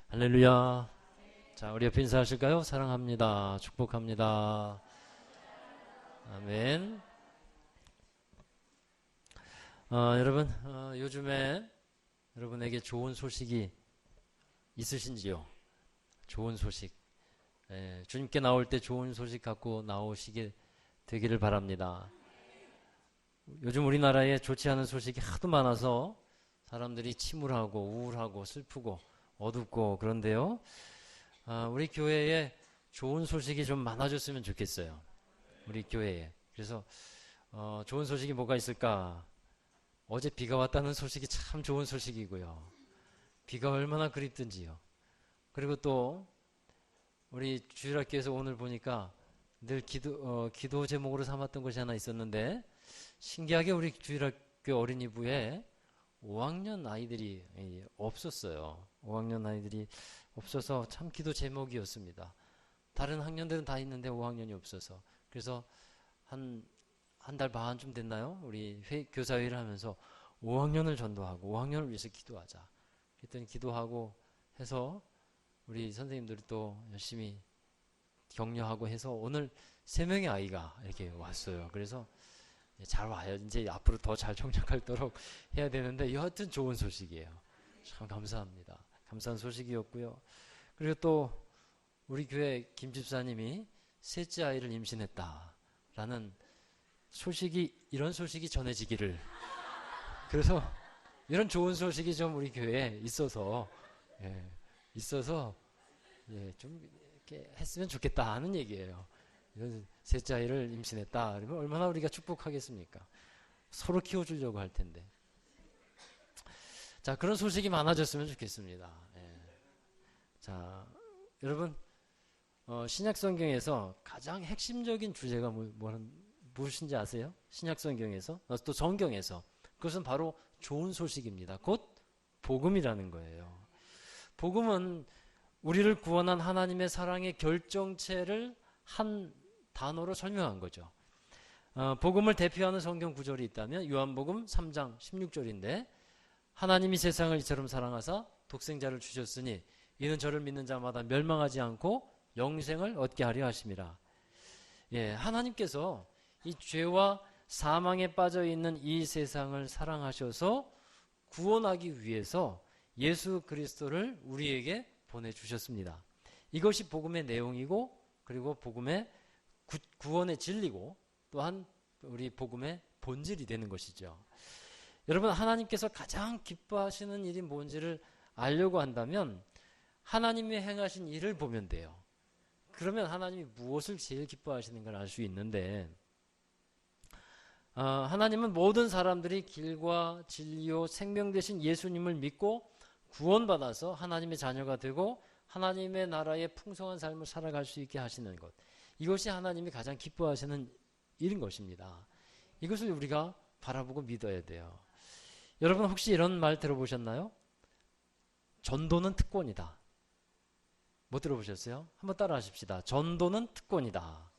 할렐루야. 자, 우리 옆에 인사하실까요? 사랑합니다. 축복합니다. 아멘. 여러분, 요즘에 여러분에게 좋은 소식이 있으신지요? 좋은 소식. 주님께 나올 때 좋은 소식 갖고 나오시게 되기를 바랍니다. 요즘 우리나라에 좋지 않은 소식이 하도 많아서 사람들이 침울하고 우울하고 슬프고 어둡고 그런데요. 우리 교회에 좋은 소식이 좀 많아졌으면 좋겠어요. 우리 교회에. 그래서 좋은 소식이 뭐가 있을까? 어제 비가 왔다는 소식이 참 좋은 소식이고요. 비가 얼마나 그립든지요. 그리고 또 우리 주일학교에서 오늘 보니까 늘 기도 제목으로 삼았던 것이 하나 있었는데, 신기하게 우리 주일학교 어린이부에 5학년 아이들이 없었어요. 5학년 아이들이 없어서 참 기도 제목이었습니다. 다른 학년들은 다 있는데 5학년이 없어서. 그래서 한 달 반쯤 됐나요? 우리 교사회의를 하면서 5학년을 전도하고 5학년을 위해서 기도하자. 그랬더니 기도하고 해서 우리 선생님들이 또 열심히 격려하고 해서 오늘 3명의 아이가 이렇게 왔어요. 그래서 잘 와요. 이제 앞으로 더 잘 정착할도록 해야 되는데 여하튼 좋은 소식이에요. 참 감사합니다. 감사한 소식이었고요. 그리고 또 우리 교회 김 집사님이 셋째 아이를 임신했다라는 이런 소식이 전해지기를. 그래서 이런 좋은 소식이 좀 우리 교회에 있어서 좀 이렇게 했으면 좋겠다 하는 얘기예요. 이런 셋째 아이를 임신했다 그러면 얼마나 우리가 축복하겠습니까? 서로 키워주려고 할 텐데. 자, 그런 소식이 많아졌으면 좋겠습니다. 자, 여러분, 신약 성경에서 가장 핵심적인 주제가 무엇인지 아세요? 신약 성경에서, 또 성경에서. 그것은 바로 좋은 소식입니다. 곧 복음이라는 거예요. 복음은 우리를 구원한 하나님의 사랑의 결정체를 한 단어로 설명한 거죠. 복음을 대표하는 성경 구절이 있다면 요한복음 3장 16절인데, 하나님이 세상을 이처럼 사랑하사 독생자를 주셨으니 이는 저를 믿는 자마다 멸망하지 않고 영생을 얻게 하려 하심이라. 하나님께서 이 죄와 사망에 빠져 있는 이 세상을 사랑하셔서 구원하기 위해서 예수 그리스도를 우리에게 보내주셨습니다. 이것이 복음의 내용이고, 그리고 복음의 구원의 진리고, 또한 우리 복음의 본질이 되는 것이죠. 여러분, 하나님께서 가장 기뻐하시는 일이 뭔지를 알려고 한다면 하나님이 행하신 일을 보면 돼요. 그러면 하나님이 무엇을 제일 기뻐하시는 걸 알 수 있는데, 하나님은 모든 사람들이 길과 진리요 생명 되신 예수님을 믿고 구원받아서 하나님의 자녀가 되고 하나님의 나라의 풍성한 삶을 살아갈 수 있게 하시는 것, 이것이 하나님이 가장 기뻐하시는 일인 것입니다. 이것을 우리가 바라보고 믿어야 돼요. 여러분, 혹시 이런 말 들어보셨나요? 전도는 특권이다. 못 들어보셨어요? 한번 따라 하십시다. 전도는 특권이다.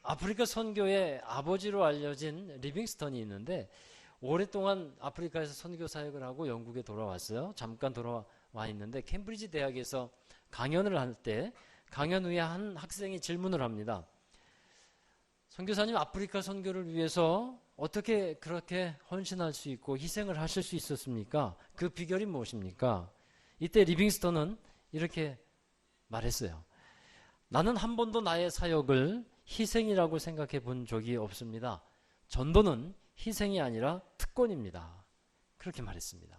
아프리카 선교의 아버지로 알려진 리빙스턴이 있는데, 오랫동안 아프리카에서 선교 사역을 하고 영국에 돌아왔어요. 잠깐 돌아와 있는데 캠브리지 대학에서 강연을 할 때 강연 후에 한 학생이 질문을 합니다. 선교사님, 아프리카 선교를 위해서 어떻게 그렇게 헌신할 수 있고 희생을 하실 수 있었습니까? 그 비결이 무엇입니까? 이때 리빙스턴은 이렇게 말했어요. 나는 한 번도 나의 사역을 희생이라고 생각해 본 적이 없습니다. 전도는 희생이 아니라 특권입니다. 그렇게 말했습니다.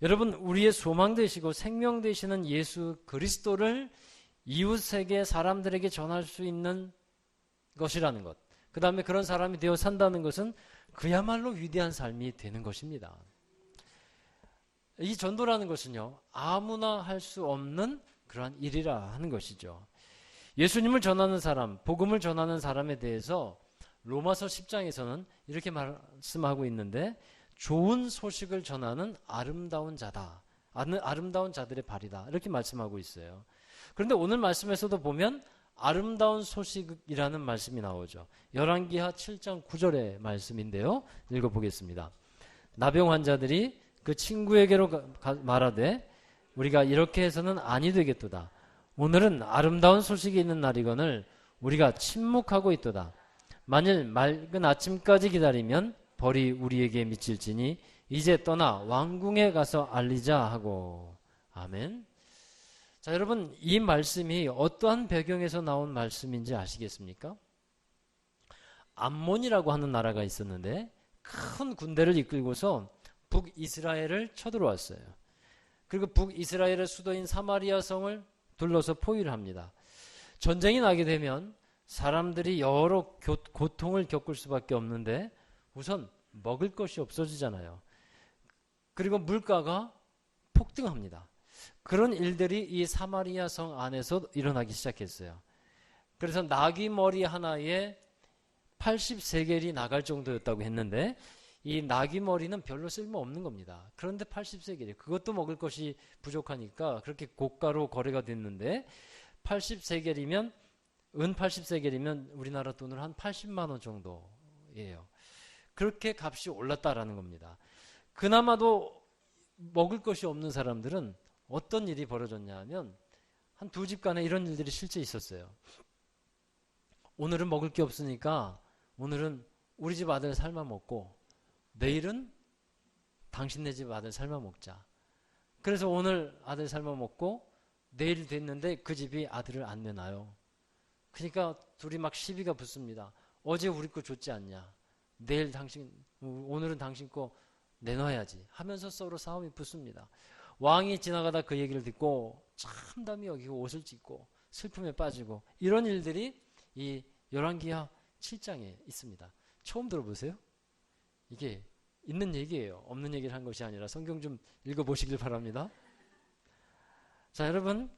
여러분, 우리의 소망 되시고 생명 되시는 예수 그리스도를 이웃에게, 사람들에게 전할 수 있는 것이라는 것, 그 다음에 그런 사람이 되어 산다는 것은 그야말로 위대한 삶이 되는 것입니다. 이 전도라는 것은요, 아무나 할 수 없는 그러한 일이라 하는 것이죠. 예수님을 전하는 사람, 복음을 전하는 사람에 대해서 로마서 10장에서는 이렇게 말씀하고 있는데, 좋은 소식을 전하는 아름다운 자다. 아름다운 자들의 발이다. 이렇게 말씀하고 있어요. 그런데 오늘 말씀에서도 보면 아름다운 소식이라는 말씀이 나오죠. 열왕기하 7장 9절의 말씀인데요. 읽어보겠습니다. 나병 환자들이 그 친구에게로 말하되 우리가 이렇게 해서는 아니 되겠도다. 오늘은 아름다운 소식이 있는 날이거늘 우리가 침묵하고 있도다. 만일 맑은 아침까지 기다리면 벌이 우리에게 미칠지니 이제 떠나 왕궁에 가서 알리자 하고. 아멘. 자, 여러분, 이 말씀이 어떠한 배경에서 나온 말씀인지 아시겠습니까? 암몬이라고 하는 나라가 있었는데 큰 군대를 이끌고서 북이스라엘을 쳐들어왔어요. 그리고 북이스라엘의 수도인 사마리아 성을 둘러서 포위를 합니다. 전쟁이 나게 되면 사람들이 여러 고통을 겪을 수밖에 없는데 우선 먹을 것이 없어지잖아요. 그리고 물가가 폭등합니다. 그런 일들이 이 사마리아 성 안에서 일어나기 시작했어요. 그래서 나귀 머리 하나에 80세겔이 나갈 정도였다고 했는데 이 나귀 머리는 별로 쓸모없는 겁니다. 그런데 80세겔이 그것도 먹을 것이 부족하니까 그렇게 고가로 거래가 됐는데 80세겔이면 은 80세겔이면 우리나라 돈으로 한 80만 원 정도예요. 그렇게 값이 올랐다라는 겁니다. 그나마도 먹을 것이 없는 사람들은 어떤 일이 벌어졌냐 하면 한 두 집 간에 이런 일들이 실제 있었어요. 오늘은 먹을 게 없으니까 오늘은 우리 집 아들 삶아 먹고 내일은 당신네 집 아들 삶아 먹자. 그래서 오늘 아들 삶아 먹고 내일 됐는데 그 집이 아들을 안 내놔요. 그러니까 둘이 막 시비가 붙습니다. 어제 우리 거 줬지 않냐. 내일 오늘은 당신 거 내놔야지 하면서 서로 싸움이 붙습니다. 왕이 지나가다 그 얘기를 듣고 참담히 여기고 옷을 찢고 슬픔에 빠지고 이런 일들이 이 열왕기하 7장에 있습니다. 처음 들어보세요? 이게 있는 얘기예요. 없는 얘기를 한 것이 아니라 성경 좀 읽어보시길 바랍니다. 자, 여러분,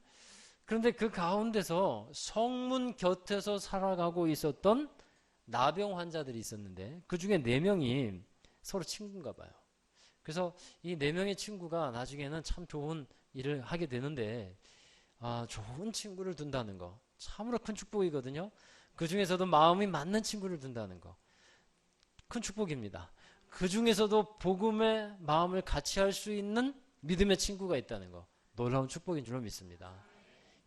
그런데 그 가운데서 성문 곁에서 살아가고 있었던 나병 환자들이 있었는데 그 중에 4명이 서로 친구인가 봐요. 그래서 이 4명의 친구가 나중에는 참 좋은 일을 하게 되는데 좋은 친구를 둔다는 거 참으로 큰 축복이거든요. 그 중에서도 마음이 맞는 친구를 둔다는 거 큰 축복입니다. 그 중에서도 복음의 마음을 같이 할 수 있는 믿음의 친구가 있다는 거 놀라운 축복인 줄로 믿습니다.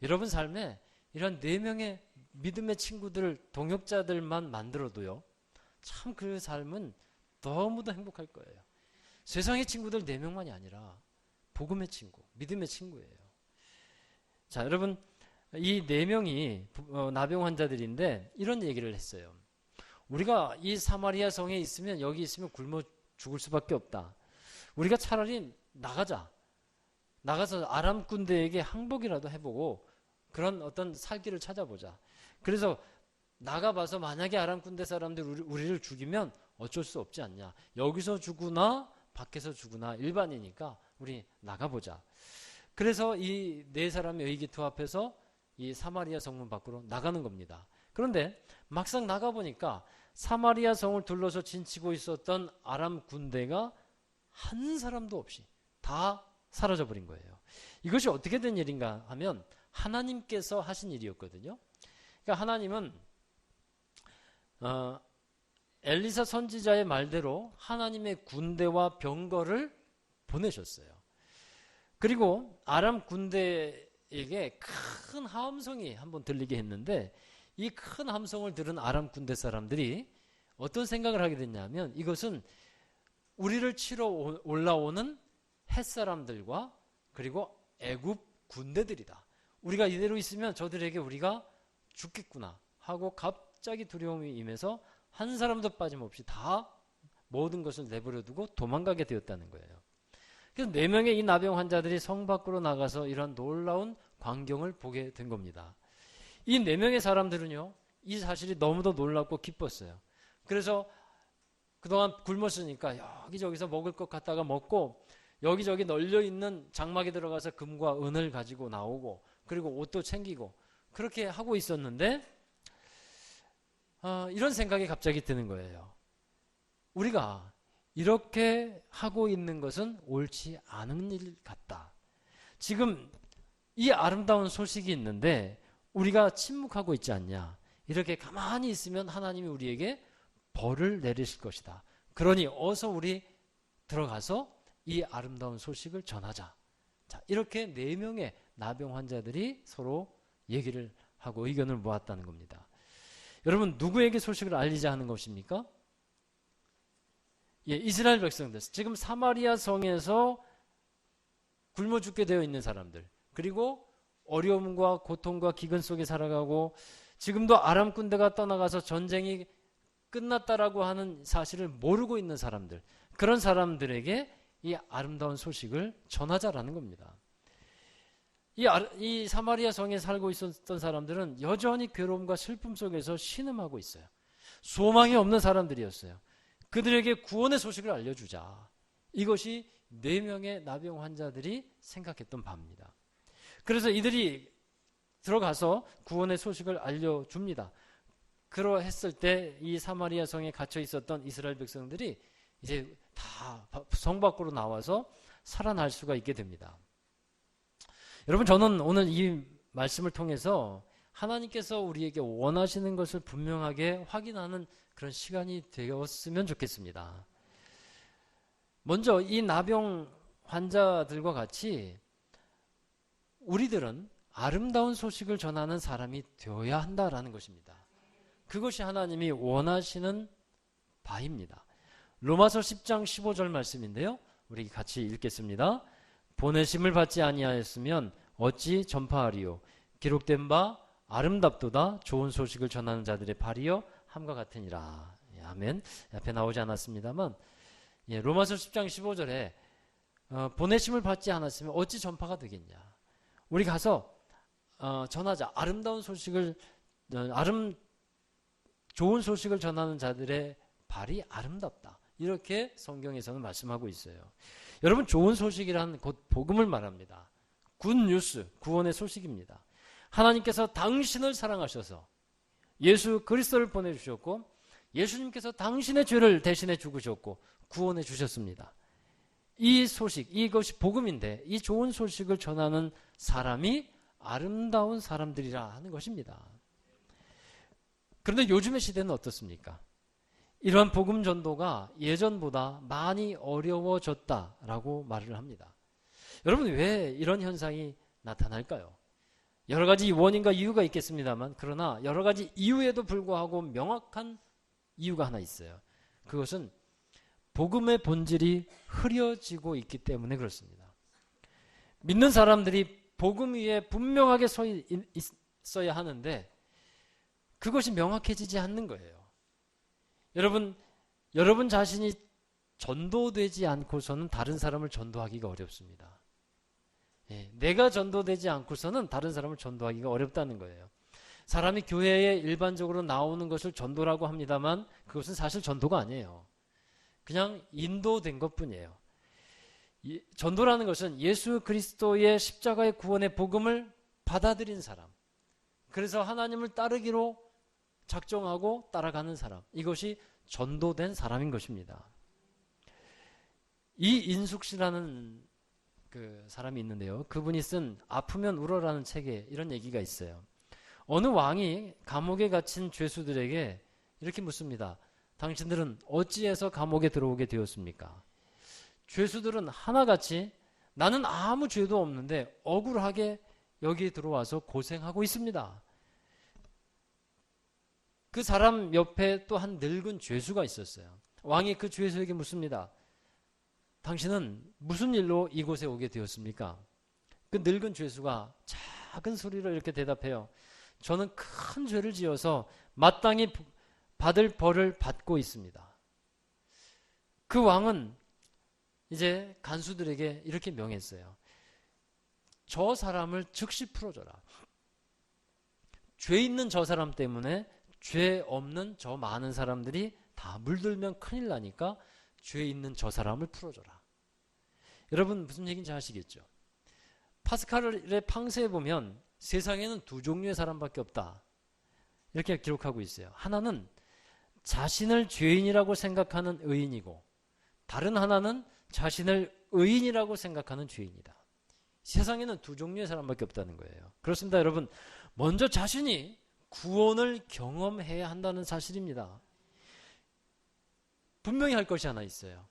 여러분 삶에 이런 4명의 믿음의 친구들, 동역자들만 만들어도요 참 그 삶은 너무도 행복할 거예요. 세상의 친구들 4명만이 아니라 복음의 친구, 믿음의 친구예요. 자, 여러분, 이 4명이 나병 환자들인데 이런 얘기를 했어요. 우리가 이 사마리아 성에 있으면 여기 있으면 굶어 죽을 수밖에 없다. 우리가 차라리 나가자. 나가서 아람 군대에게 항복이라도 해보고 그런 어떤 살길을 찾아보자. 그래서 나가봐서 만약에 아람 군대 사람들이 우리를 죽이면 어쩔 수 없지 않냐. 여기서 죽으나 밖에서 죽으나 일반이니까 우리 나가보자. 그래서 이 4사람의 의기투합해서 이 사마리아 성문 밖으로 나가는 겁니다. 그런데 막상 나가보니까 사마리아 성을 둘러서 진치고 있었던 아람 군대가 한 사람도 없이 다 사라져버린 거예요. 이것이 어떻게 된 일인가 하면 하나님께서 하신 일이었거든요. 그러니까 하나님은 엘리사 선지자의 말대로 하나님의 군대와 병거를 보내셨어요. 그리고 아람 군대에게 큰 함성이 한번 들리게 했는데 이 큰 함성을 들은 아람 군대 사람들이 어떤 생각을 하게 됐냐면 이것은 우리를 치러 올라오는 햇사람들과 그리고 애굽 군대들이다. 우리가 이대로 있으면 저들에게 우리가 죽겠구나 하고 갑자기 두려움이 임해서 한 사람도 빠짐없이 다 모든 것을 내버려두고 도망가게 되었다는 거예요. 그래서 4명의 이 나병 환자들이 성 밖으로 나가서 이런 놀라운 광경을 보게 된 겁니다. 이 4명의 사람들은요, 이 사실이 너무도 놀랍고 기뻤어요. 그래서 그동안 굶었으니까 여기저기서 먹을 것 갖다가 먹고 여기저기 널려있는 장막에 들어가서 금과 은을 가지고 나오고 그리고 옷도 챙기고 그렇게 하고 있었는데 이런 생각이 갑자기 드는 거예요. 우리가 이렇게 하고 있는 것은 옳지 않은 일 같다. 지금 이 아름다운 소식이 있는데 우리가 침묵하고 있지 않냐. 이렇게 가만히 있으면 하나님이 우리에게 벌을 내리실 것이다. 그러니 어서 우리 들어가서 이 아름다운 소식을 전하자. 자, 이렇게 4명의 나병 환자들이 서로 얘기를 하고 의견을 모았다는 겁니다. 여러분, 누구에게 소식을 알리자 하는 것입니까? 예, 이스라엘 백성들. 지금 사마리아 성에서 굶어 죽게 되어 있는 사람들, 그리고 어려움과 고통과 기근 속에 살아가고 지금도 아람 군대가 떠나가서 전쟁이 끝났다라고 하는 사실을 모르고 있는 사람들, 그런 사람들에게 이 아름다운 소식을 전하자라는 겁니다. 이 사마리아 성에 살고 있었던 사람들은 여전히 괴로움과 슬픔 속에서 신음하고 있어요. 소망이 없는 사람들이었어요. 그들에게 구원의 소식을 알려주자. 이것이 4명의 나병 환자들이 생각했던 바입니다. 그래서 이들이 들어가서 구원의 소식을 알려줍니다. 그러했을 때 이 사마리아 성에 갇혀 있었던 이스라엘 백성들이 이제 다 성 밖으로 나와서 살아날 수가 있게 됩니다. 여러분, 저는 오늘 이 말씀을 통해서 하나님께서 우리에게 원하시는 것을 분명하게 확인하는 그런 시간이 되었으면 좋겠습니다. 먼저 이 나병 환자들과 같이 우리들은 아름다운 소식을 전하는 사람이 되어야 한다라는 것입니다. 그것이 하나님이 원하시는 바입니다. 로마서 10장 15절 말씀인데요, 우리 같이 읽겠습니다. 보내심을 받지 아니하였으면 어찌 전파하리요. 기록된 바 아름답도다 좋은 소식을 전하는 자들의 발이여 함과 같으니라. 예, 아멘. 앞에 나오지 않았습니다만, 예, 로마서 10장 15절에 보내심을 받지 않았으면 어찌 전파가 되겠냐. 우리 가서 전하자. 아름다운 소식을 좋은 소식을 전하는 자들의 발이 아름답다. 이렇게 성경에서는 말씀하고 있어요. 여러분, 좋은 소식이란 곧 복음을 말합니다. 굿뉴스, 구원의 소식입니다. 하나님께서 당신을 사랑하셔서 예수 그리스도를 보내주셨고, 예수님께서 당신의 죄를 대신해 죽으셨고 구원해 주셨습니다. 이 소식, 이것이 복음인데 이 좋은 소식을 전하는 사람이 아름다운 사람들이라 하는 것입니다. 그런데 요즘의 시대는 어떻습니까? 이러한 복음 전도가 예전보다 많이 어려워졌다라고 말을 합니다. 여러분, 왜 이런 현상이 나타날까요? 여러 가지 원인과 이유가 있겠습니다만, 그러나 여러 가지 이유에도 불구하고 명확한 이유가 하나 있어요. 그것은 복음의 본질이 흐려지고 있기 때문에 그렇습니다. 믿는 사람들이 복음 위에 분명하게 서 있어야 하는데 그것이 명확해지지 않는 거예요. 여러분 자신이 전도되지 않고서는 다른 사람을 전도하기가 어렵습니다. 예, 내가 전도되지 않고서는 다른 사람을 전도하기가 어렵다는 거예요. 사람이 교회에 일반적으로 나오는 것을 전도라고 합니다만 그것은 사실 전도가 아니에요. 그냥 인도된 것뿐이에요. 전도라는 것은 예수 그리스도의 십자가의 구원의 복음을 받아들인 사람, 그래서 하나님을 따르기로 작정하고 따라가는 사람, 이것이 전도된 사람인 것입니다. 이인숙 씨라는 그 사람이 있는데요, 그분이 쓴 아프면 울어라는 책에 이런 얘기가 있어요. 어느 왕이 감옥에 갇힌 죄수들에게 이렇게 묻습니다. 당신들은 어찌해서 감옥에 들어오게 되었습니까? 죄수들은 하나같이 나는 아무 죄도 없는데 억울하게 여기에 들어와서 고생하고 있습니다. 그 사람 옆에 또 한 늙은 죄수가 있었어요. 왕이 그 죄수에게 묻습니다. 당신은 무슨 일로 이곳에 오게 되었습니까? 그 늙은 죄수가 작은 소리로 이렇게 대답해요. 저는 큰 죄를 지어서 마땅히 받을 벌을 받고 있습니다. 그 왕은 이제 간수들에게 이렇게 명했어요. 저 사람을 즉시 풀어줘라. 죄 있는 저 사람 때문에 죄 없는 저 많은 사람들이 다 물들면 큰일 나니까 죄 있는 저 사람을 풀어줘라. 여러분, 무슨 얘기인지 아시겠죠? 파스칼의 팡세에 보면 세상에는 2종류의 사람밖에 없다, 이렇게 기록하고 있어요. 하나는 자신을 죄인이라고 생각하는 의인이고, 다른 하나는 자신을 의인이라고 생각하는 죄인이다. 세상에는 2종류의 사람밖에 없다는 거예요. 그렇습니다, 여러분. 먼저 자신이 구원을 경험해야 한다는 사실입니다. 분명히 할 것이 하나 있어요.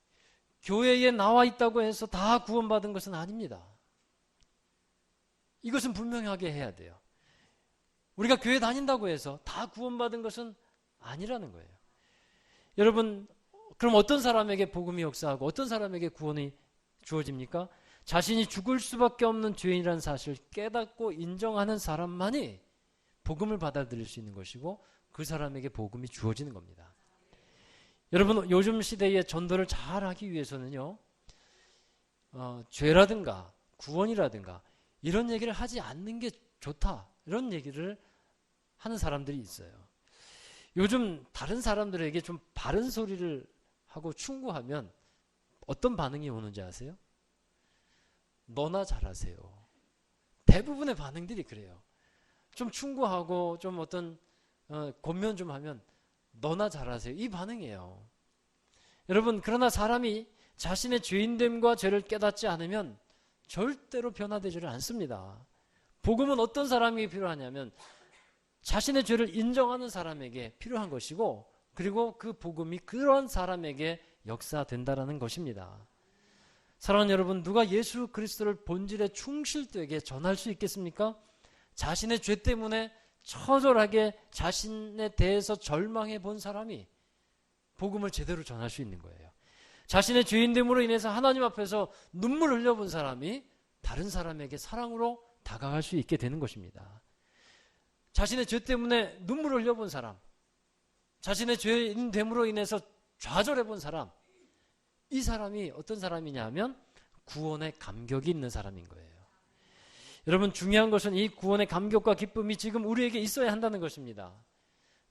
교회에 나와 있다고 해서 다 구원받은 것은 아닙니다. 이것은 분명하게 해야 돼요. 우리가 교회 다닌다고 해서 다 구원받은 것은 아니라는 거예요. 여러분, 그럼 어떤 사람에게 복음이 역사하고 어떤 사람에게 구원이 주어집니까? 자신이 죽을 수밖에 없는 죄인이라는 사실을 깨닫고 인정하는 사람만이 복음을 받아들일 수 있는 것이고 그 사람에게 복음이 주어지는 겁니다. 여러분, 요즘 시대에 전도를 잘하기 위해서는요, 죄라든가 구원이라든가 이런 얘기를 하지 않는 게 좋다, 이런 얘기를 하는 사람들이 있어요. 요즘 다른 사람들에게 좀 바른 소리를 하고 충고하면 어떤 반응이 오는지 아세요? 너나 잘하세요. 대부분의 반응들이 그래요. 좀 충고하고 좀 어떤 권면 좀 하면 너나 잘하세요. 이 반응이에요. 여러분, 그러나 사람이 자신의 죄인됨과 죄를 깨닫지 않으면 절대로 변화되지를 않습니다. 복음은 어떤 사람에게 필요하냐면 자신의 죄를 인정하는 사람에게 필요한 것이고, 그리고 그 복음이 그런 사람에게 역사된다라는 것입니다. 사랑하는 여러분, 누가 예수 그리스도를 본질에 충실되게 전할 수 있겠습니까? 자신의 죄 때문에 처절하게 자신에 대해서 절망해 본 사람이 복음을 제대로 전할 수 있는 거예요. 자신의 죄인됨으로 인해서 하나님 앞에서 눈물 흘려본 사람이 다른 사람에게 사랑으로 다가갈 수 있게 되는 것입니다. 자신의 죄 때문에 눈물을 흘려본 사람, 자신의 죄인됨으로 인해서 좌절해 본 사람, 이 사람이 어떤 사람이냐 하면 구원의 감격이 있는 사람인 거예요. 여러분, 중요한 것은 이 구원의 감격과 기쁨이 지금 우리에게 있어야 한다는 것입니다.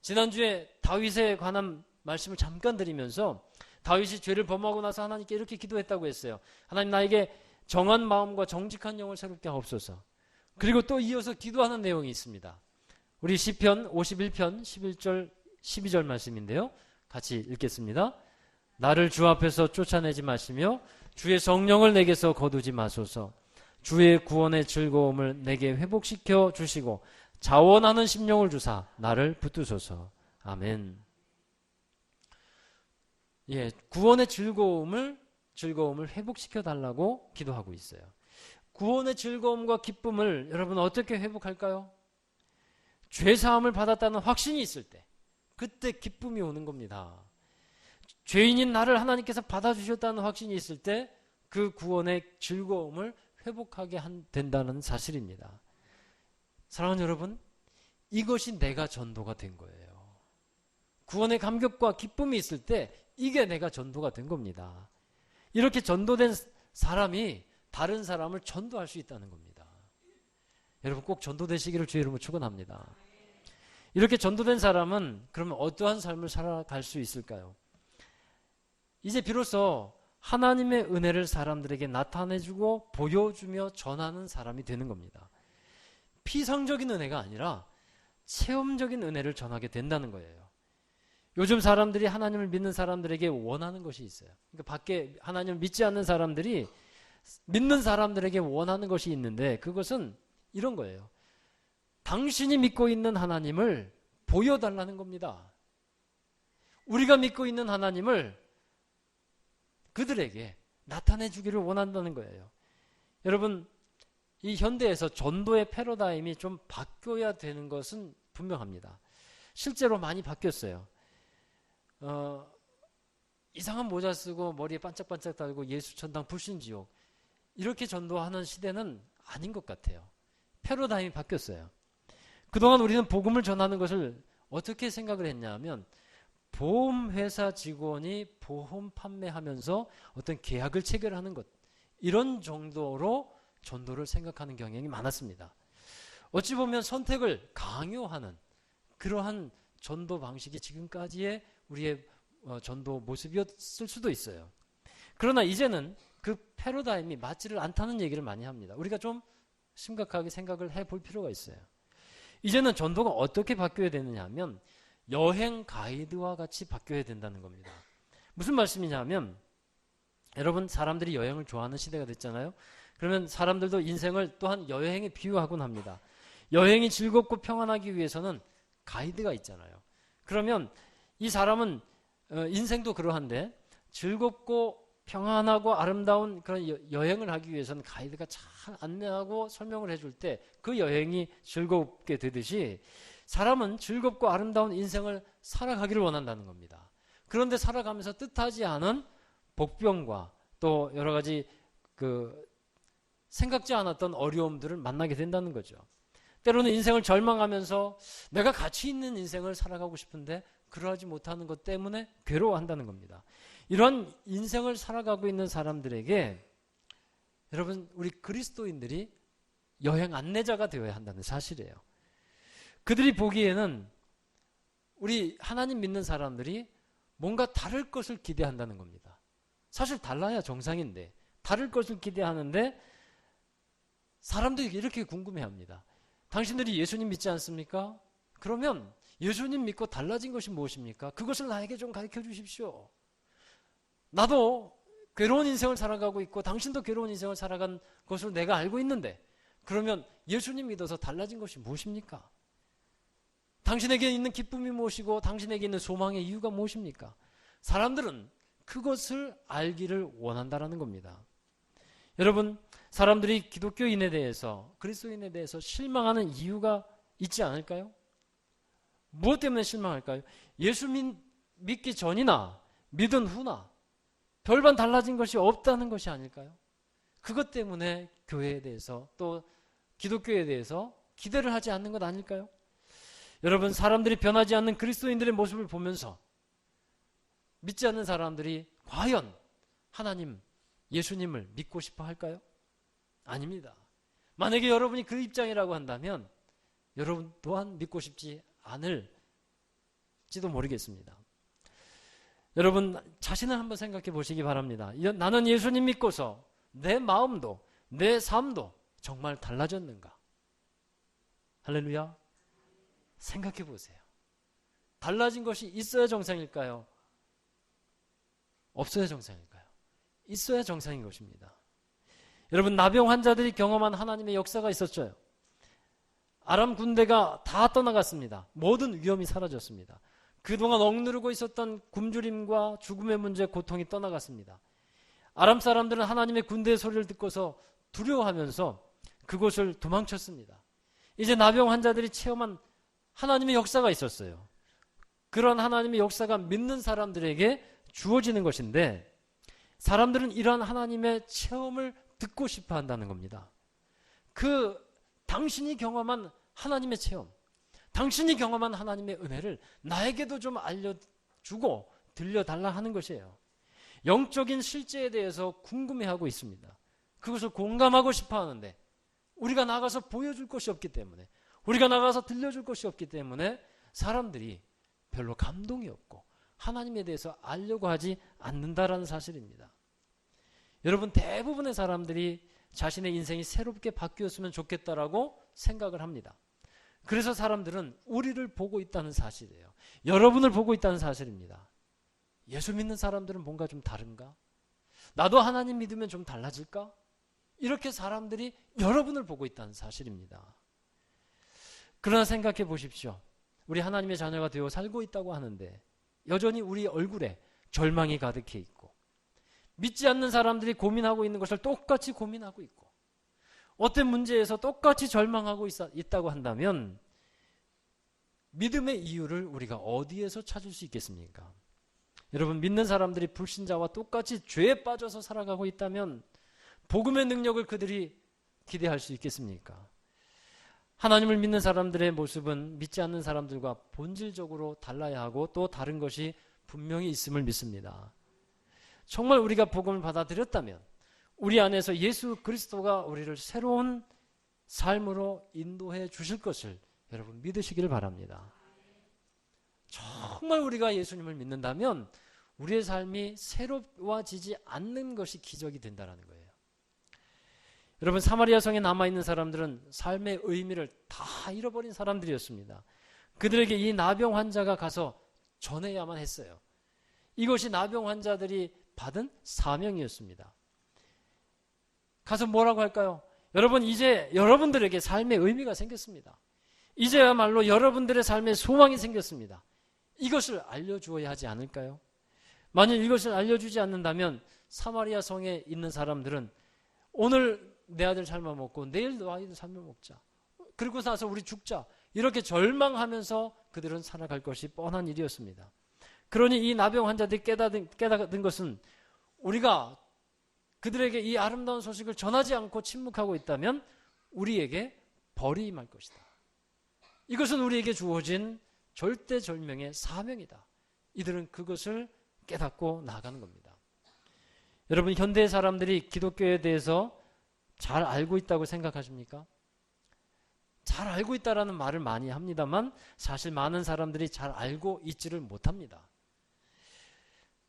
지난주에 다윗에 관한 말씀을 잠깐 드리면서 다윗이 죄를 범하고 나서 하나님께 이렇게 기도했다고 했어요. 하나님, 나에게 정한 마음과 정직한 영을 새롭게 하옵소서. 그리고 또 이어서 기도하는 내용이 있습니다. 우리 시편 51편 11절 12절 말씀인데요, 같이 읽겠습니다. 나를 주 앞에서 쫓아내지 마시며 주의 성령을 내게서 거두지 마소서. 주의 구원의 즐거움을 내게 회복시켜 주시고 자원하는 심령을 주사 나를 붙드소서. 아멘. 예, 구원의 즐거움을 회복시켜 달라고 기도하고 있어요. 구원의 즐거움과 기쁨을 여러분 어떻게 회복할까요? 죄 사함을 받았다는 확신이 있을 때, 그때 기쁨이 오는 겁니다. 죄인인 나를 하나님께서 받아주셨다는 확신이 있을 때 그 구원의 즐거움을 회복하게 된다는 사실입니다. 사랑하는 여러분, 이것이 내가 전도가 된 거예요. 구원의 감격과 기쁨이 있을 때 이게 내가 전도가 된 겁니다. 이렇게 전도된 사람이 다른 사람을 전도할 수 있다는 겁니다. 여러분, 꼭 전도되시기를 주의 이름으로 축원합니다. 이렇게 전도된 사람은 그러면 어떠한 삶을 살아갈 수 있을까요? 이제 비로소 하나님의 은혜를 사람들에게 나타내주고 보여주며 전하는 사람이 되는 겁니다. 피상적인 은혜가 아니라 체험적인 은혜를 전하게 된다는 거예요. 요즘 사람들이 하나님을 믿는 사람들에게 원하는 것이 있어요. 그러니까 밖에 하나님을 믿지 않는 사람들이 믿는 사람들에게 원하는 것이 있는데, 그것은 이런 거예요. 당신이 믿고 있는 하나님을 보여달라는 겁니다. 우리가 믿고 있는 하나님을 그들에게 나타내 주기를 원한다는 거예요. 여러분, 이 현대에서 전도의 패러다임이 좀 바뀌어야 되는 것은 분명합니다. 실제로 많이 바뀌었어요. 이상한 모자 쓰고 머리에 반짝반짝 달고 예수천당 불신지옥, 이렇게 전도하는 시대는 아닌 것 같아요. 패러다임이 바뀌었어요. 그동안 우리는 복음을 전하는 것을 어떻게 생각을 했냐면, 보험회사 직원이 보험 판매하면서 어떤 계약을 체결하는 것, 이런 정도로 전도를 생각하는 경향이 많았습니다. 어찌 보면 선택을 강요하는 그러한 전도 방식이 지금까지의 우리의 전도 모습이었을 수도 있어요. 그러나 이제는 그 패러다임이 맞지를 않다는 얘기를 많이 합니다. 우리가 좀 심각하게 생각을 해볼 필요가 있어요. 이제는 전도가 어떻게 바뀌어야 되느냐 하면 여행 가이드와 같이 바뀌어야 된다는 겁니다. 무슨 말씀이냐 면, 여러분, 사람들이 여행을 좋아하는 시대가 됐잖아요. 그러면 사람들도 인생을 또한 여행에 비유하곤 합니다. 여행이 즐겁고 평안하기 위해서는 가이드가 있잖아요. 그러면 이 사람은 인생도 그러한데 즐겁고 평안하고 아름다운 그런 여행을 하기 위해서는 가이드가 잘 안내하고 설명을 해줄 때 그 여행이 즐겁게 되듯이 사람은 즐겁고 아름다운 인생을 살아가기를 원한다는 겁니다. 그런데 살아가면서 뜻하지 않은 복병과 또 여러 가지 생각지 않았던 어려움들을 만나게 된다는 거죠. 때로는 인생을 절망하면서 내가 가치 있는 인생을 살아가고 싶은데 그러하지 못하는 것 때문에 괴로워한다는 겁니다. 이런 인생을 살아가고 있는 사람들에게 여러분, 우리 그리스도인들이 여행 안내자가 되어야 한다는 사실이에요. 그들이 보기에는 우리 하나님 믿는 사람들이 뭔가 다를 것을 기대한다는 겁니다. 사실 달라야 정상인데 다를 것을 기대하는데 사람들이 이렇게 궁금해합니다. 당신들이 예수님 믿지 않습니까? 그러면 예수님 믿고 달라진 것이 무엇입니까? 그것을 나에게 좀 가르쳐 주십시오. 나도 괴로운 인생을 살아가고 있고 당신도 괴로운 인생을 살아간 것을 내가 알고 있는데 그러면 예수님 믿어서 달라진 것이 무엇입니까? 당신에게 있는 기쁨이 무엇이고 당신에게 있는 소망의 이유가 무엇입니까? 사람들은 그것을 알기를 원한다라는 겁니다. 여러분, 사람들이 기독교인에 대해서 그리스도인에 대해서 실망하는 이유가 있지 않을까요? 무엇 때문에 실망할까요? 예수 믿기 전이나 믿은 후나 별반 달라진 것이 없다는 것이 아닐까요? 그것 때문에 교회에 대해서 또 기독교에 대해서 기대를 하지 않는 것 아닐까요? 여러분, 사람들이 변하지 않는 그리스도인들의 모습을 보면서 믿지 않는 사람들이 과연 하나님, 예수님을 믿고 싶어 할까요? 아닙니다. 만약에 여러분이 그 입장이라고 한다면 여러분 또한 믿고 싶지 않을지도 모르겠습니다. 여러분, 자신을 한번 생각해 보시기 바랍니다. 나는 예수님 믿고서 내 마음도 내 삶도 정말 달라졌는가? 할렐루야. 생각해 보세요. 달라진 것이 있어야 정상일까요? 없어야 정상일까요? 있어야 정상인 것입니다. 여러분, 나병 환자들이 경험한 하나님의 역사가 있었죠. 아람 군대가 다 떠나갔습니다. 모든 위험이 사라졌습니다. 그동안 억누르고 있었던 굶주림과 죽음의 문제, 고통이 떠나갔습니다. 아람 사람들은 하나님의 군대의 소리를 듣고서 두려워하면서 그곳을 도망쳤습니다. 이제 나병 환자들이 체험한 하나님의 역사가 있었어요. 그런 하나님의 역사가 믿는 사람들에게 주어지는 것인데 사람들은 이러한 하나님의 체험을 듣고 싶어 한다는 겁니다. 당신이 경험한 하나님의 체험, 당신이 경험한 하나님의 은혜를 나에게도 좀 알려주고 들려달라 하는 것이에요. 영적인 실제에 대해서 궁금해하고 있습니다. 그것을 공감하고 싶어 하는데 우리가 나가서 보여줄 것이 없기 때문에, 우리가 나가서 들려줄 것이 없기 때문에 사람들이 별로 감동이 없고 하나님에 대해서 알려고 하지 않는다라는 사실입니다. 여러분, 대부분의 사람들이 자신의 인생이 새롭게 바뀌었으면 좋겠다라고 생각을 합니다. 그래서 사람들은 우리를 보고 있다는 사실이에요. 여러분을 보고 있다는 사실입니다. 예수 믿는 사람들은 뭔가 좀 다른가? 나도 하나님 믿으면 좀 달라질까? 이렇게 사람들이 여러분을 보고 있다는 사실입니다. 그러나 생각해 보십시오. 우리 하나님의 자녀가 되어 살고 있다고 하는데 여전히 우리 얼굴에 절망이 가득해 있고 믿지 않는 사람들이 고민하고 있는 것을 똑같이 고민하고 있고 어떤 문제에서 똑같이 절망하고 있다고 한다면 믿음의 이유를 우리가 어디에서 찾을 수 있겠습니까? 여러분, 믿는 사람들이 불신자와 똑같이 죄에 빠져서 살아가고 있다면 복음의 능력을 그들이 기대할 수 있겠습니까? 하나님을 믿는 사람들의 모습은 믿지 않는 사람들과 본질적으로 달라야 하고 또 다른 것이 분명히 있음을 믿습니다. 정말 우리가 복음을 받아들였다면 우리 안에서 예수 그리스도가 우리를 새로운 삶으로 인도해 주실 것을 여러분 믿으시기를 바랍니다. 정말 우리가 예수님을 믿는다면 우리의 삶이 새로워지지 않는 것이 기적이 된다는 거예요. 여러분, 사마리아 성에 남아있는 사람들은 삶의 의미를 다 잃어버린 사람들이었습니다. 그들에게 이 나병 환자가 가서 전해야만 했어요. 이것이 나병 환자들이 받은 사명이었습니다. 가서 뭐라고 할까요? 여러분, 이제 여러분들에게 삶의 의미가 생겼습니다. 이제야말로 여러분들의 삶에 소망이 생겼습니다. 이것을 알려주어야 하지 않을까요? 만일 이것을 알려주지 않는다면 사마리아 성에 있는 사람들은 오늘 내 아들 삶아 먹고 내일 너 아이들 삶아 먹자. 그리고 나서 우리 죽자. 이렇게 절망하면서 그들은 살아갈 것이 뻔한 일이었습니다. 그러니 이 나병 환자들이 깨닫은 것은 우리가 그들에게 이 아름다운 소식을 전하지 않고 침묵하고 있다면 우리에게 벌이 임할 것이다. 이것은 우리에게 주어진 절대절명의 사명이다. 이들은 그것을 깨닫고 나아가는 겁니다. 여러분, 현대 사람들이 기독교에 대해서 잘 알고 있다고 생각하십니까? 잘 알고 있다라는 말을 많이 합니다만 사실 많은 사람들이 잘 알고 있지를 못합니다.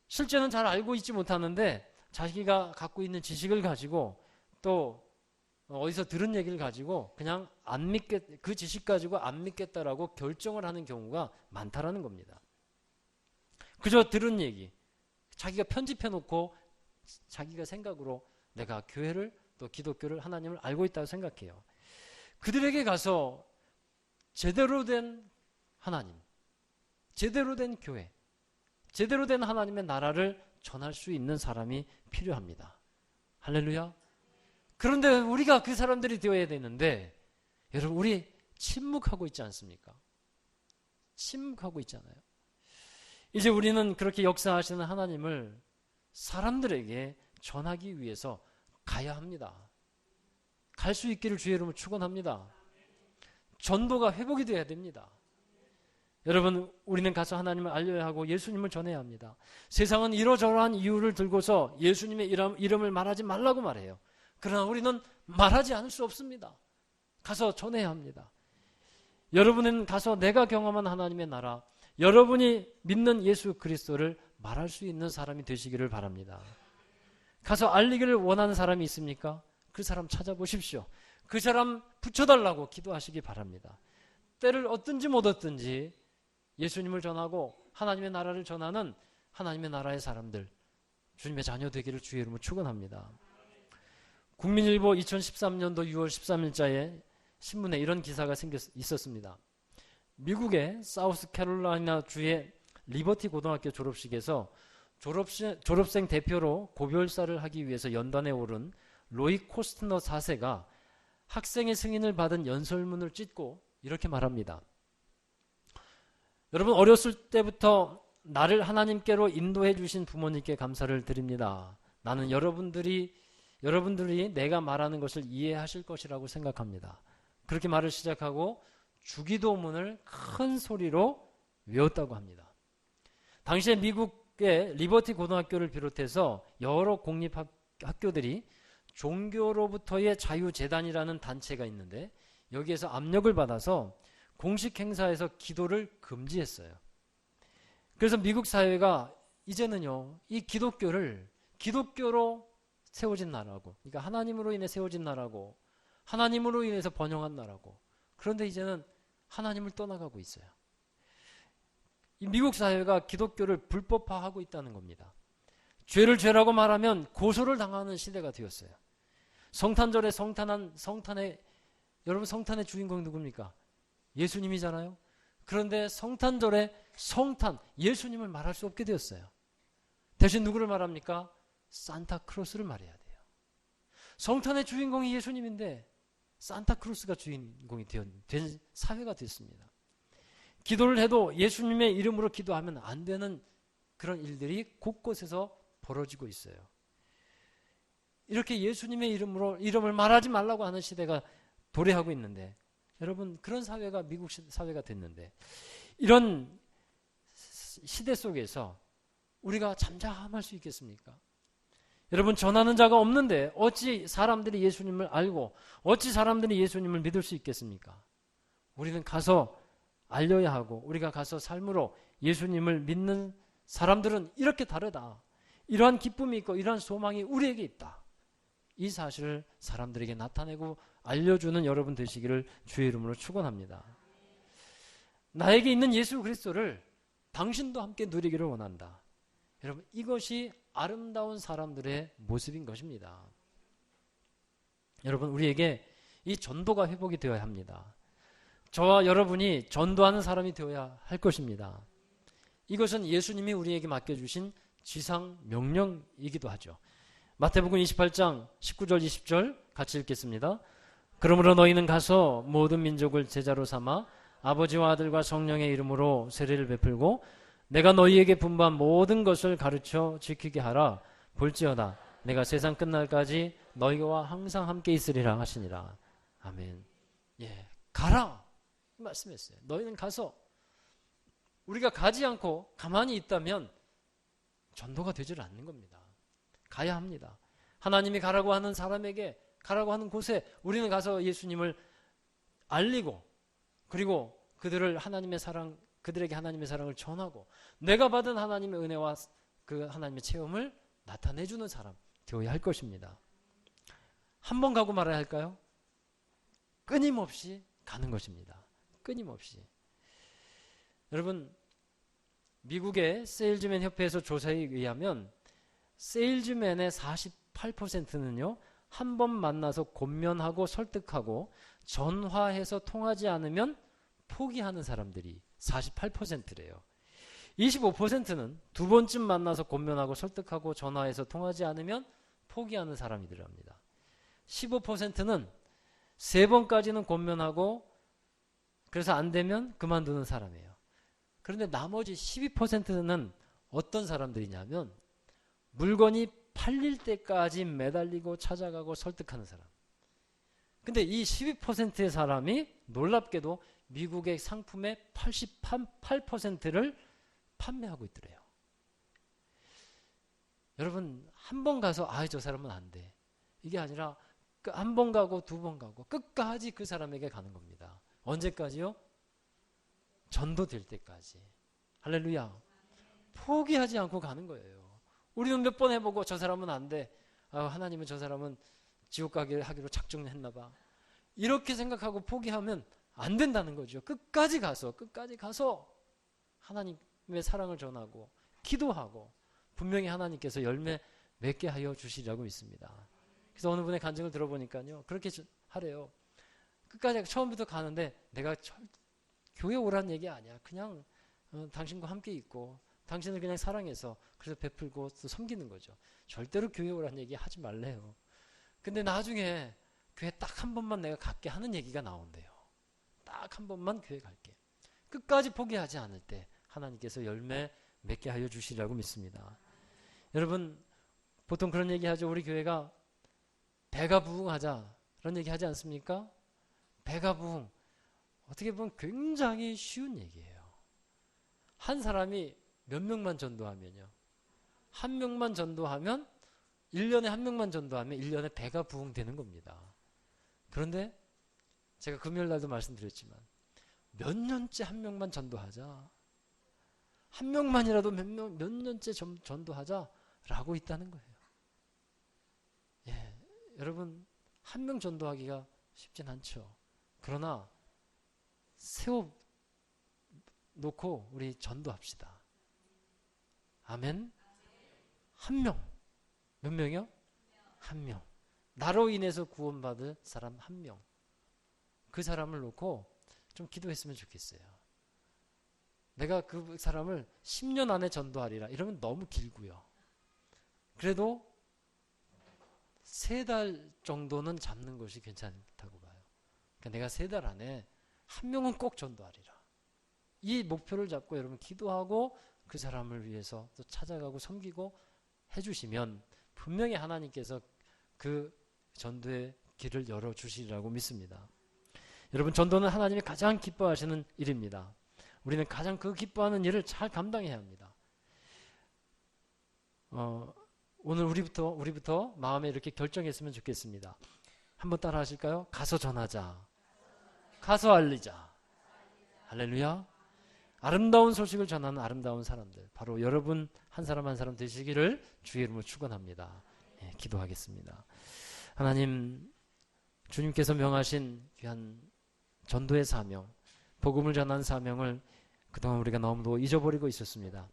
실제는 잘 알고 있지 못하는데 자기가 갖고 있는 지식을 가지고 또 어디서 들은 얘기를 가지고 그냥 그 지식 가지고 안 믿겠다라고 결정을 하는 경우가 많다라는 겁니다. 그저 들은 얘기, 자기가 편집해 놓고 자기가 생각으로 내가 교회를 또 기독교를 하나님을 알고 있다고 생각해요. 그들에게 가서 제대로 된 하나님, 제대로 된 교회, 제대로 된 하나님의 나라를 전할 수 있는 사람이 필요합니다. 할렐루야. 그런데 우리가 그 사람들이 되어야 되는데 여러분, 우리 침묵하고 있지 않습니까? 침묵하고 있잖아요. 이제 우리는 그렇게 역사하시는 하나님을 사람들에게 전하기 위해서 가야 합니다. 갈 수 있기를 주의 이름으로 축원합니다. 전도가 회복이 되어야 됩니다. 여러분, 우리는 가서 하나님을 알려야 하고 예수님을 전해야 합니다. 세상은 이러저러한 이유를 들고서 예수님의 이름을 말하지 말라고 말해요. 그러나 우리는 말하지 않을 수 없습니다. 가서 전해야 합니다. 여러분은 가서 내가 경험한 하나님의 나라, 여러분이 믿는 예수 그리스도를 말할 수 있는 사람이 되시기를 바랍니다. 가서 알리기를 원하는 사람이 있습니까? 그 사람 찾아보십시오. 그 사람 붙여달라고 기도하시기 바랍니다. 때를 얻든지 못 얻든지 예수님을 전하고 하나님의 나라를 전하는 하나님의 나라의 사람들, 주님의 자녀 되기를 주의 이름으로 축원합니다. 국민일보 2013년도 6월 13일자에 신문에 이런 기사가 있었습니다. 미국의 사우스캐롤라이나 주의 리버티 고등학교 졸업식에서 졸업생 대표로 고별사를 하기 위해서 연단에 오른 로이 코스트너 4세가 학생의 승인을 받은 연설문을 찢고 이렇게 말합니다. 여러분, 어렸을 때부터 나를 하나님께로 인도해 주신 부모님께 감사를 드립니다. 나는 여러분들이 내가 말하는 것을 이해하실 것이라고 생각합니다. 그렇게 말을 시작하고 주기도문을 큰 소리로 외웠다고 합니다. 당시에 미국의 리버티 고등학교를 비롯해서 여러 공립학교들이 종교로부터의 자유재단이라는 단체가 있는데 여기에서 압력을 받아서 공식 행사에서 기도를 금지했어요. 그래서 미국 사회가 이제는요, 이 기독교로 세워진 나라고, 그러니까 하나님으로 인해 세워진 나라고, 하나님으로 인해서 번영한 나라고, 그런데 이제는 하나님을 떠나가고 있어요. 이 미국 사회가 기독교를 불법화하고 있다는 겁니다. 죄를 죄라고 말하면 고소를 당하는 시대가 되었어요. 성탄절에 여러분, 성탄의 주인공이 누굽니까? 예수님이잖아요. 그런데 성탄절에 예수님을 말할 수 없게 되었어요. 대신 누구를 말합니까? 산타크로스를 말해야 돼요. 성탄의 주인공이 예수님인데 산타크로스가 주인공이 된 사회가 됐습니다. 기도를 해도 예수님의 이름으로 기도하면 안 되는 그런 일들이 곳곳에서 벌어지고 있어요. 이렇게 예수님의 이름을 말하지 말라고 하는 시대가 도래하고 있는데, 여러분, 그런 사회가 미국 사회가 됐는데, 이런 시대 속에서 우리가 잠잠할 수 있겠습니까? 여러분, 전하는 자가 없는데 어찌 사람들이 예수님을 알고 어찌 사람들이 예수님을 믿을 수 있겠습니까? 우리는 가서 알려야 하고, 우리가 가서 삶으로 예수님을 믿는 사람들은 이렇게 다르다, 이러한 기쁨이 있고 이러한 소망이 우리에게 있다, 이 사실을 사람들에게 나타내고 알려주는 여러분 되시기를 주의 이름으로 축원합니다. 나에게 있는 예수 그리스도를 당신도 함께 누리기를 원한다. 여러분, 이것이 아름다운 사람들의 모습인 것입니다. 여러분, 우리에게 이 전도가 회복이 되어야 합니다. 저와 여러분이 전도하는 사람이 되어야 할 것입니다. 이것은 예수님이 우리에게 맡겨주신 지상 명령이기도 하죠. 마태복음 28장 19절 20절 같이 읽겠습니다. 그러므로 너희는 가서 모든 민족을 제자로 삼아 아버지와 아들과 성령의 이름으로 세례를 베풀고 내가 너희에게 분부한 모든 것을 가르쳐 지키게 하라. 볼지어다 내가 세상 끝날까지 너희와 항상 함께 있으리라 하시니라. 아멘. 예, 가라 말씀했어요. 너희는 가서. 우리가 가지 않고 가만히 있다면 전도가 되질 않는 겁니다. 가야 합니다. 하나님이 가라고 하는 사람에게, 가라고 하는 곳에 우리는 가서 예수님을 알리고, 그리고 그들에게 하나님의 사랑을 전하고, 내가 받은 하나님의 은혜와 그 하나님의 체험을 나타내주는 사람 되어야 할 것입니다. 한 번 가고 말아야 할까요? 끊임없이 가는 것입니다. 끊임없이. 여러분, 미국의 세일즈맨 협회에서 조사에 의하면 세일즈맨의 48%는요, 한 번 만나서 권면하고 설득하고 전화해서 통하지 않으면 포기하는 사람들이 48%래요. 25%는 두 번쯤 만나서 권면하고 설득하고 전화해서 통하지 않으면 포기하는 사람이더랍니다. 15%는 세 번까지는 권면하고 그래서 안 되면 그만두는 사람이에요. 그런데 나머지 12%는 어떤 사람들이냐면 물건이 팔릴 때까지 매달리고 찾아가고 설득하는 사람. 근데 이 12%의 사람이 놀랍게도 미국의 상품의 88%를 판매하고 있더래요. 여러분, 한 번 가서 저 사람은 안 돼. 이게 아니라 한 번 가고 두 번 가고 끝까지 그 사람에게 가는 겁니다. 언제까지요? 전도될 때까지. 할렐루야. 포기하지 않고 가는 거예요. 우리는 몇 번 해보고 저 사람은 안 돼. 하나님은 저 사람은 지옥 가게 하기로 작정했나 봐. 이렇게 생각하고 포기하면 안 된다는 거죠. 끝까지 가서 하나님의 사랑을 전하고 기도하고 분명히 하나님께서 열매 맺게 하여 주시리라고 믿습니다. 그래서 어느 분의 간증을 들어보니까요, 그렇게 하래요. 끝까지 처음부터 가는데 내가 교회 오라는 얘기 아니야. 그냥 당신과 함께 있고 당신을 그냥 사랑해서 그래서 베풀고 또 섬기는 거죠. 절대로 교회 오라는 얘기 하지 말래요. 근데 나중에 교회 딱 한 번만 내가 갈게 하는 얘기가 나온대요. 딱 한 번만 교회 갈게. 끝까지 포기하지 않을 때 하나님께서 열매 맺게 하여 주시리라고 믿습니다. 여러분, 보통 그런 얘기 하죠. 우리 교회가 배가 부흥하자 그런 얘기 하지 않습니까? 배가 부흥. 어떻게 보면 굉장히 쉬운 얘기예요. 한 사람이 몇 명만 전도하면요. 한 명만 전도하면 1년에 한 명만 전도하면 1년에 배가 부흥되는 겁니다. 그런데 제가 금요일 날도 말씀드렸지만 몇 년째 한 명만 전도하자. 한 명만이라도 몇 년째 전도하자라고 있다는 거예요. 예, 여러분, 한 명 전도하기가 쉽진 않죠. 그러나 세워 놓고 우리 전도합시다. 아멘. 한 명. 몇 명이요? 한 명. 나로 인해서 구원받을 사람 한 명. 그 사람을 놓고 좀 기도했으면 좋겠어요. 내가 그 사람을 10년 안에 전도하리라. 이러면 너무 길고요. 그래도 3달 정도는 잡는 것이 괜찮다고 봐요. 그러니까 내가 3달 안에 한 명은 꼭 전도하리라. 이 목표를 잡고 여러분 기도하고 그 사람을 위해서 또 찾아가고 섬기고 해주시면 분명히 하나님께서 그 전도의 길을 열어주시리라고 믿습니다. 여러분, 전도는 하나님이 가장 기뻐하시는 일입니다. 우리는 가장 그 기뻐하는 일을 잘 감당해야 합니다. 오늘 우리부터 마음에 이렇게 결정했으면 좋겠습니다. 한번 따라 하실까요? 가서 전하자. 가서 알리자. 할렐루야. 아름다운 소식을 전하는 아름다운 사람들, 바로 여러분 한 사람 한 사람 되시기를 주의 이름으로 축원합니다. 예, 기도하겠습니다. 하나님, 주님께서 명하신 귀한 전도의 사명, 복음을 전하는 사명을 그동안 우리가 너무도 잊어버리고 있었습니다.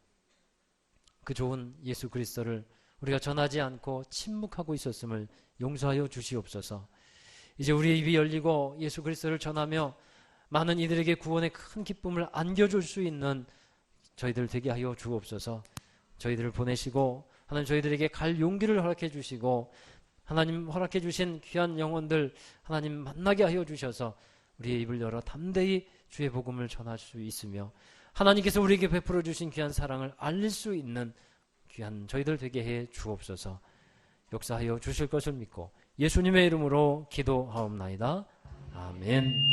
그 좋은 예수 그리스도를 우리가 전하지 않고 침묵하고 있었음을 용서하여 주시옵소서. 이제 우리의 입이 열리고 예수 그리스도를 전하며 많은 이들에게 구원의 큰 기쁨을 안겨줄 수 있는 저희들 되게 하여 주옵소서. 저희들을 보내시고 하나님 저희들에게 갈 용기를 허락해 주시고 하나님 허락해 주신 귀한 영혼들 하나님 만나게 하여 주셔서 우리의 입을 열어 담대히 주의 복음을 전할 수 있으며 하나님께서 우리에게 베풀어 주신 귀한 사랑을 알릴 수 있는 귀한 저희들 되게 해 주옵소서. 역사하여 주실 것을 믿고 예수님의 이름으로 기도하옵나이다. 아멘.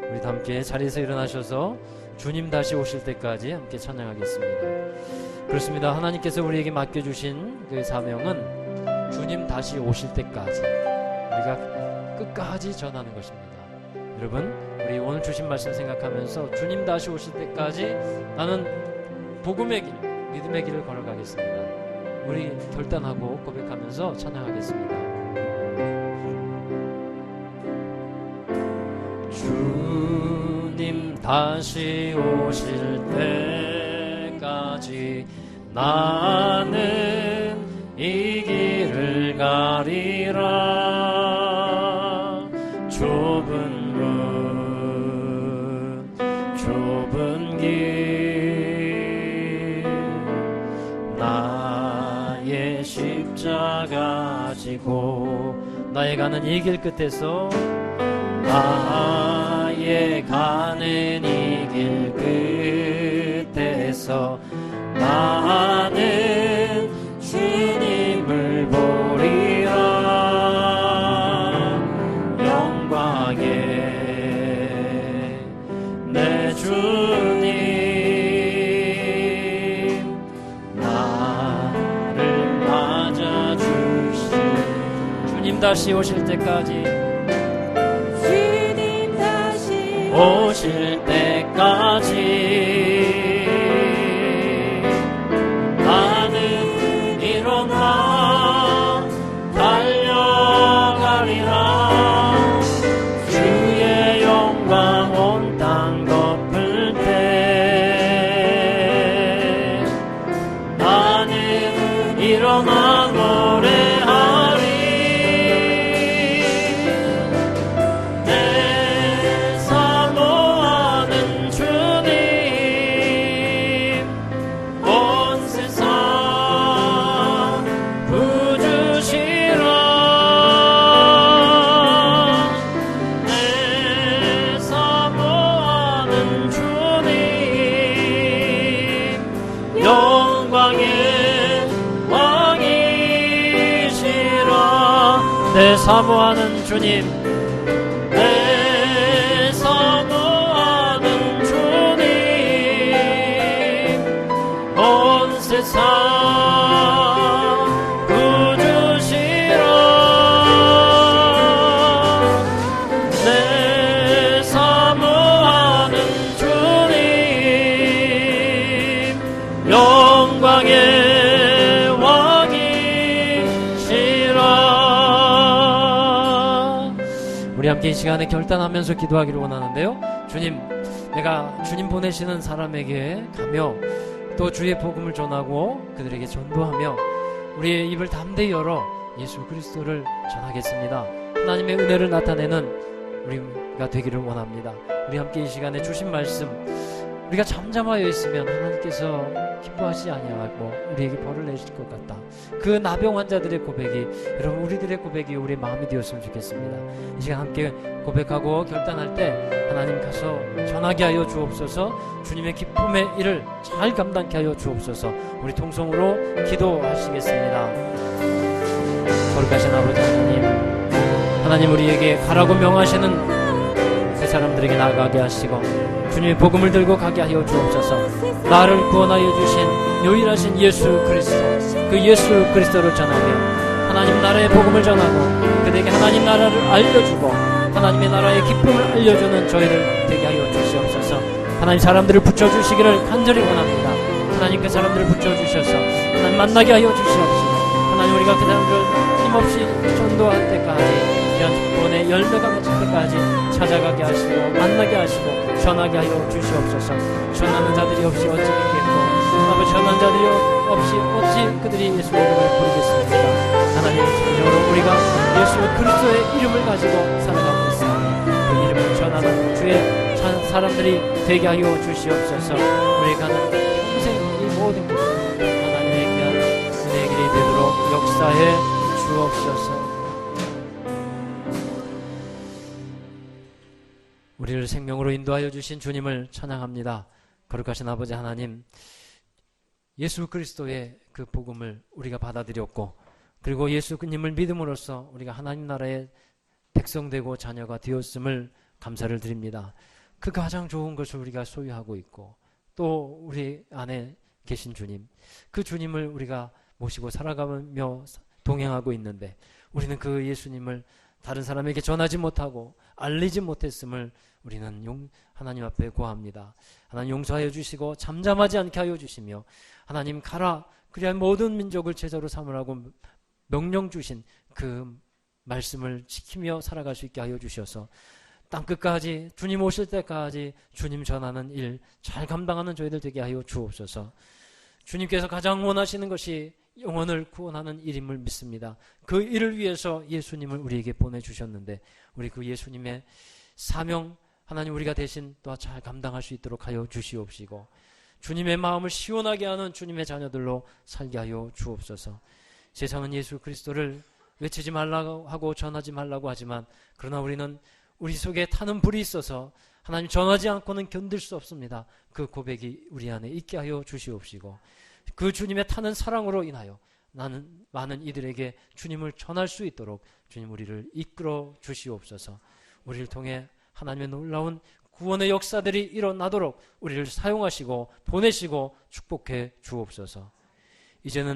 우리 다 함께 자리에서 일어나셔서 주님 다시 오실 때까지 함께 찬양하겠습니다. 그렇습니다. 하나님께서 우리에게 맡겨주신 그 사명은 주님 다시 오실 때까지 우리가 끝까지 전하는 것입니다. 여러분, 우리 오늘 주신 말씀 생각하면서 주님 다시 오실 때까지 나는 복음의 길, 믿음의 길을 걸어가겠습니다. 우리 결단하고 고백하면서 찬양하겠습니다. 주님 다시 오실 때까지 나는 이 길을 가리라. 좁은 문 좁은 길 나의 십자가 지고 나의 가는 이 길 끝에서 나의 가는 이 길 끝에서 나는 주님을 보리라. 영광에 내 주님 나를 맞아주실 주님 다시 오실 때까지 오실 때까지 나는 일어나 달려가리라. 주의 영광 온 땅 덮을 때 나는 일어나 노래하리. 내 사모하는 주님, 내 사모하는 주님, 온 세상 구주시라. 내 사모하는 주님, 영광의 우리 함께 이 시간에 결단하면서 기도하기를 원하는데요. 주님, 내가 주님 보내시는 사람에게 가며 또 주의 복음을 전하고 그들에게 전도하며 우리의 입을 담대히 열어 예수 그리스도를 전하겠습니다. 하나님의 은혜를 나타내는 우리가 되기를 원합니다. 우리 함께 이 시간에 주신 말씀, 우리가 잠잠하여 있으면 하나님께서 기뻐하시지 아니하고 우리에게 벌을 내실 것 같다. 그 나병 환자들의 고백이 여러분 우리들의 고백이 우리의 마음이 되었으면 좋겠습니다. 이 시간 함께 고백하고 결단할 때 하나님 가서 전하게 하여 주옵소서. 주님의 기쁨의 일을 잘 감당케 하여 주옵소서. 우리 통성으로 기도하시겠습니다. 거룩하신 아버지 하나님, 하나님 우리에게 가라고 명하시는 그 사람들에게 나아가게 하시고 주님의 복음을 들고 가게 하여 주옵소서. 나를 구원하여 주신 유일하신 예수 그리스도, 그 예수 그리스도를 전하며 하나님 나라의 복음을 전하고 그들에게 하나님 나라를 알려주고 하나님의 나라의 기쁨을 알려주는 저희를 되게 하여 주시옵소서. 하나님 사람들을 붙여주시기를 간절히 원합니다. 하나님 그 사람들을 붙여주셔서 하나님 만나게 하여 주시옵소서. 하나님 우리가 그 사람들을 힘없이 전도할 때까지 귀한 구원의 열매가 맺힐 때까지 찾아가게 하시고 만나게 하시고 전하게 하여 주시옵소서. 전하는 자들이 없이 어찌 믿겠고 아버지 전하는 자들이 없이 어찌 그들이 예수의 이름을 부르겠습니까? 하나님 전적으로 우리가 예수 그리스도의 이름을 가지고 살아가고 있사오니 그 이름을 전하는 전하는 주의 사람들이 되게 하여 주시옵소서. 우리 가는 평생 이 모든 것을 하나님의 귀한 은혜의 길이 되도록 역사해 주옵소서. 우리를 생명으로 인도하여 주신 주님을 찬양합니다. 거룩하신 아버지 하나님, 예수 그리스도의 그 복음을 우리가 받아들였고, 그리고 예수님을 믿음으로써 우리가 하나님 나라의 백성되고 자녀가 되었음을 감사를 드립니다. 그 가장 좋은 것을 우리가 소유하고 있고, 또 우리 안에 계신 주님, 그 주님을 우리가 모시고 살아가며 동행하고 있는데, 우리는 그 예수님을 다른 사람에게 전하지 못하고 알리지 못했음을 우리는 하나님 앞에 고합니다. 하나님 용서하여 주시고 잠잠하지 않게 하여 주시며, 하나님 가라, 그리하여 모든 민족을 제자로 삼으라고 명령 주신 그 말씀을 지키며 살아갈 수 있게 하여 주셔서 땅끝까지, 주님 오실 때까지 주님 전하는 일 잘 감당하는 저희들 되게 하여 주옵소서. 주님께서 가장 원하시는 것이 영혼을 구원하는 일임을 믿습니다. 그 일을 위해서 예수님을 우리에게 보내주셨는데, 우리 그 예수님의 사명, 하나님 우리가 대신 또 잘 감당할 수 있도록 하여 주시옵시고, 주님의 마음을 시원하게 하는 주님의 자녀들로 살게 하여 주옵소서. 세상은 예수 그리스도를 외치지 말라고 하고 전하지 말라고 하지만, 그러나 우리는 우리 속에 타는 불이 있어서 하나님 전하지 않고는 견딜 수 없습니다. 그 고백이 우리 안에 있게 하여 주시옵시고, 그 주님의 타는 사랑으로 인하여 나는 많은 이들에게 주님을 전할 수 있도록 주님 우리를 이끌어 주시옵소서. 우리를 통해 하나님의 놀라운 구원의 역사들이 일어나도록 우리를 사용하시고 보내시고 축복해 주옵소서. 이제는